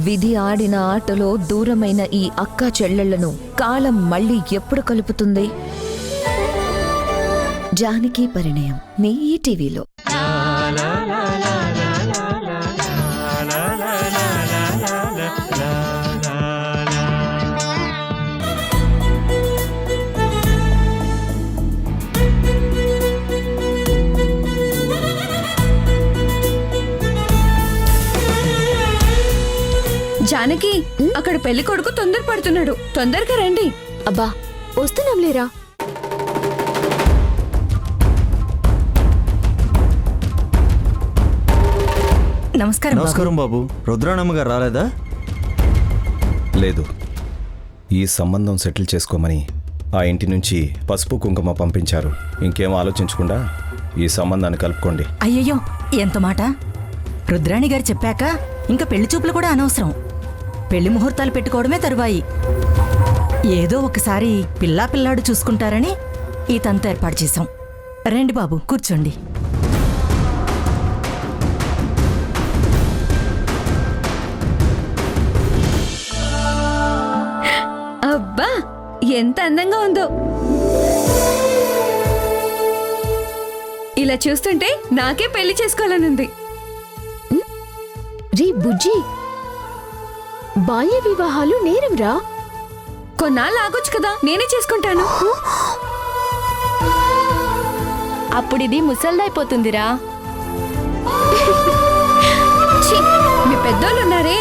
విధి ఆడిన ఆటలో దూరమైన ఈ అక్కా చెల్లెళ్లను కాలం మళ్ళీ ఎప్పుడు కలుపుతుంది? జానకి పరిణయం మీ ఈటీవీలో. జానకి, అక్కడ పెళ్లి కొడుకు తొందరపడుతున్నాడు, తొందరగా రండి. అబ్బా వస్తున్నాం లేరా. నమస్కారం బాబు. రుద్రాణమ్మ గారు రాలేదా? లేదు, ఈ సంబంధం సెటిల్ చేసుకోమని ఆ ఇంటి నుంచి పసుపు కుంకుమ పంపించారు. ఇంకేం ఆలోచించకుండా ఈ సంబంధాన్ని కలుపుకోండి. అయ్యయ్యో, ఎంత మాట! రుద్రాణి గారు చెప్పాక ఇంకా పెళ్లి చూపులు కూడా అనవసరం. పెళ్లి ముహూర్తాలు పెట్టుకోవడమే తరువాయి. ఏదో ఒకసారి పిల్లాడు చూసుకుంటారని ఈ తంతు ఏర్పాటు చేశాం. రండి బాబు, కూర్చోండి. అబ్బా, ఎంత అందంగా ఉందో! ఇలా చూస్తుంటే నాకే పెళ్లి చేసుకోవాలనుంది. రీ బుజ్జి, బాల్య వివాహాలు నేరంరా. కొన్నాళ్ళు ఆగొచ్చు కదా, నేనే చేసుకుంటాను. అప్పుడిది ముసల్దైపోతుందిరా. మీ పెద్దోళ్ళు ఉన్నారే,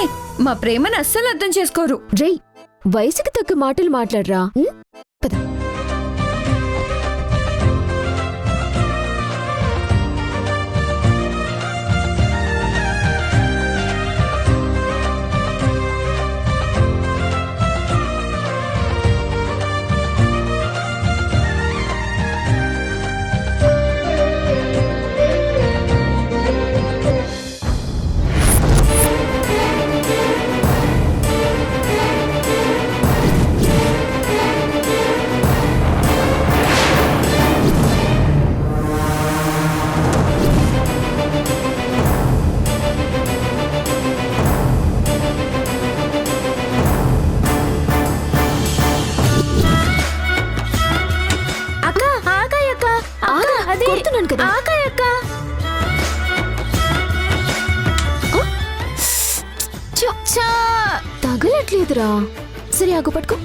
మా ప్రేమను అస్సలు అర్థం చేసుకోరు. రే, వయసుకి తగ్గ మాటలు మాట్లాడరా. పద. తగలట్లేదురా. సరే ఆగు, పట్టుకో.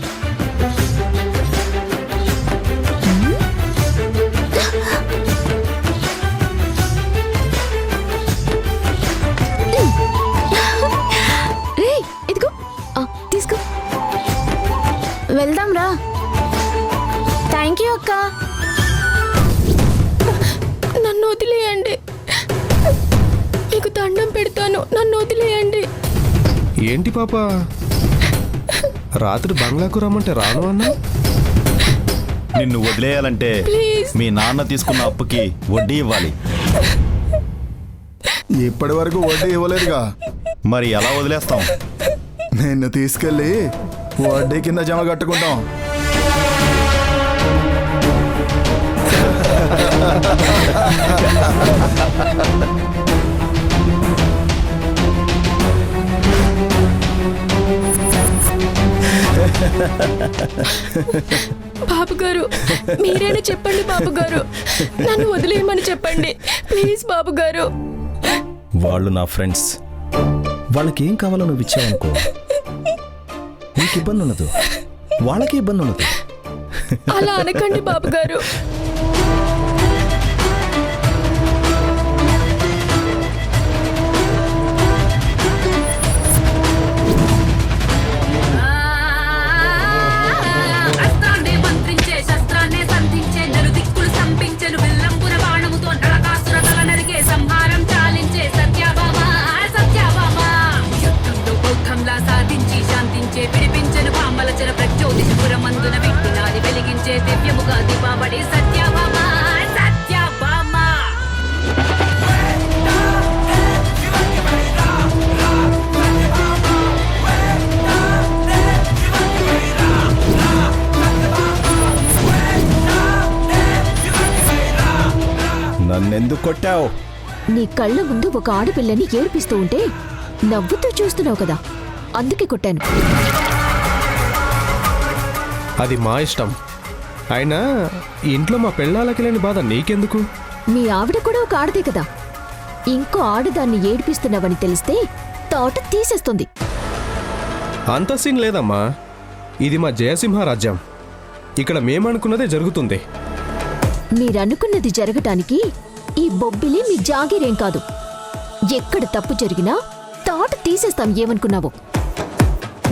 రే, ఇదిగో తీసుకో. వెళ్దాం రా. థ్యాంక్ యూ అక్క. నన్ను వదిలేయండి, మీకు దండం పెడతాను, నన్ను వదిలేయండి. ఏంటి పాప, రాత్రి బంగ్లాకు రమ్మంటే రాను అన్నా? నిన్ను వదిలేయాలంటే మీ నాన్న తీసుకున్న అప్పుకి వడ్డీ ఇవ్వాలి. ఇప్పటి వరకు వడ్డీ ఇవ్వలేదుగా, మరి ఎలా వదిలేస్తాం? నిన్ను తీసుకెళ్ళి వడ్డీ కింద జమ కట్టుకుంటాం. బాబు గారు, మీరేనా చెప్పండి బాబు గారు, నన్ను వదిలేయమని చెప్పండి ప్లీజ్ బాబు గారు. వాళ్ళు నా ఫ్రెండ్స్, వాళ్ళకి ఏం కావాలో నువ్వు ఇచ్చావనుకో, నీకు ఇబ్బంది ఉండదు, వాళ్ళకి ఇబ్బంది ఉండదు. అలా అనకండి బాబు గారు. నన్నెందుకు కొట్టావు? నీ కళ్ళ ముందు ఒక ఆడపిల్లని ఏడిపిస్తూ ఉంటే నవ్వుతూ చూస్తున్నావు కదా, అందుకే కొట్టాను. అది మా ఇష్టం. అయినా ఇంట్లో మా పెళ్ళాలకి లేని బాధ నీకెందుకు? మీ ఆవిడ కూడా ఒక ఆడదే కదా. ఇంకో ఆడదాన్ని ఏడిపిస్తున్నావని తెలిస్తే తోట తీసేస్తుంది. అంత సీన్ లేదమ్మా. ఇది మా జయసింహ రాజ్యం. ఇక్కడ మేమనుకున్నదే జరుగుతుంది. మీరనుకున్నది జరగటానికి ఈ బొబ్బిలి మీ జాగీరేం కాదు. ఎక్కడ తప్పు జరిగినా తోట తీసేస్తాం. ఏమనుకున్నావు?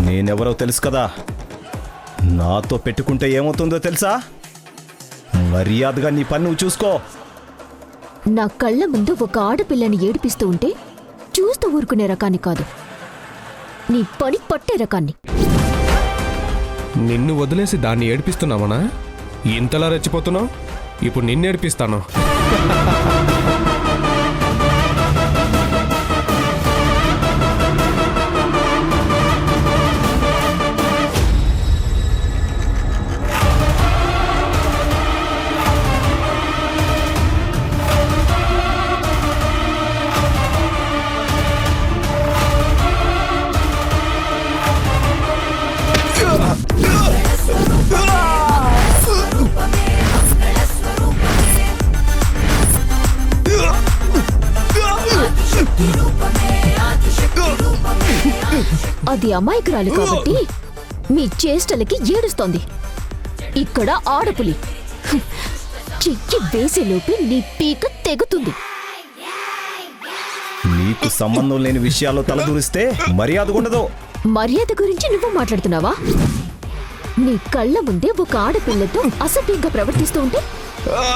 నేనెవరో తెలుసు కదా. నాతో పెట్టుకుంటే ఏమవుతుందో తెలుసా? మర్యాదగా నీ పని నువ్వు చూసుకో. నా కళ్ళ ముందు ఒక ఆడపిల్లని ఏడిపిస్తూ ఉంటే చూస్తూ ఊరుకునే రకాన్ని కాదు, నీ పని పట్టే రకాన్ని. నిన్ను వదిలేసి దాన్ని ఏడిపిస్తున్నామనా? ఇంతలా రెచ్చిపోతున్నావు? ఇప్పుడు నిన్ను ఏడిపిస్తాను. అది అమాయకురాలు కాబట్టి మీ చేష్టలకి ఏడుస్తోంది. ఇక్కడ ఆడపులి. చెయ్యి వేసేలోపే నీ పీక తెగుతుంది. నీకు సంబంధం లేని విషయాల్లో తలదూరిస్తే మర్యాద ఉండదు. మర్యాద గురించి నువ్వు మాట్లాడుతున్నావా? నీ కళ్ళ ముందే ఒక ఆడపిల్లతో అసభ్యంగా ప్రవర్తిస్తూ ఉంటే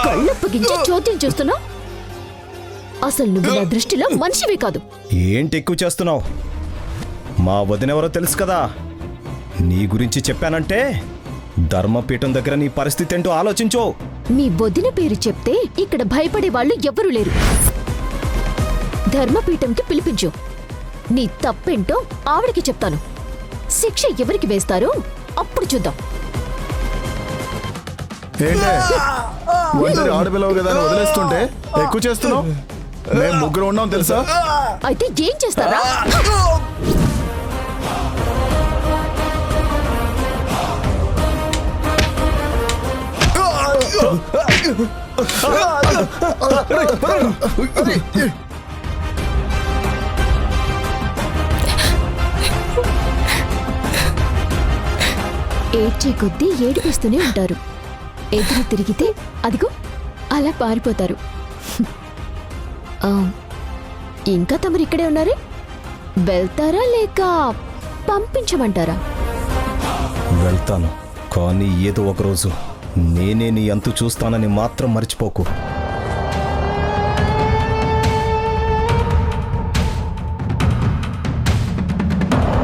కళ్ళప్పగించి చోద్యం చూస్తున్నావు. అసలు నువ్వు నా దృష్టిలో మనిషివే కాదు. ఏంటి ఎక్కువ చేస్తున్నావు? మా వదినెవరో తెలుసు కదా. నీ గురించి చెప్పానంటే ధర్మపీఠం దగ్గర నీ పరిస్థితి ఏంటో ఆలోచించు. మీ వదిన పేరు చెప్తే ఇక్కడ భయపడే వాళ్ళు ఎవ్వరూ లేరు. ధర్మపీఠంకి పిలిపించు. నీ తప్పేంటో ఆవిడికి చెప్తాను. శిక్ష ఎవరికి వేస్తారో అప్పుడు చూద్దాం. ఏంటే ఒంటరి ఆడపిల్లవు కదా అని వదిలేస్తుంటే ఎక్కువ చేస్తున్నావు. మేము ముగ్గురు ఉన్నాం తెలుసా? అయితే ఏం చేస్తారా? ఏడ్చే కొద్దీ ఏడిపిస్తూనే ఉంటారు. ఎదురు తిరిగితే అదిగో అలా పారిపోతారు. ఇంకా తమరు ఇక్కడే ఉన్నారే? వెళ్తారా లేక పంపించమంటారా? వెళ్తాను, కానీ ఏదో ఒకరోజు నేనే నీ అంతు చూస్తానని మాత్రం మర్చిపోకు.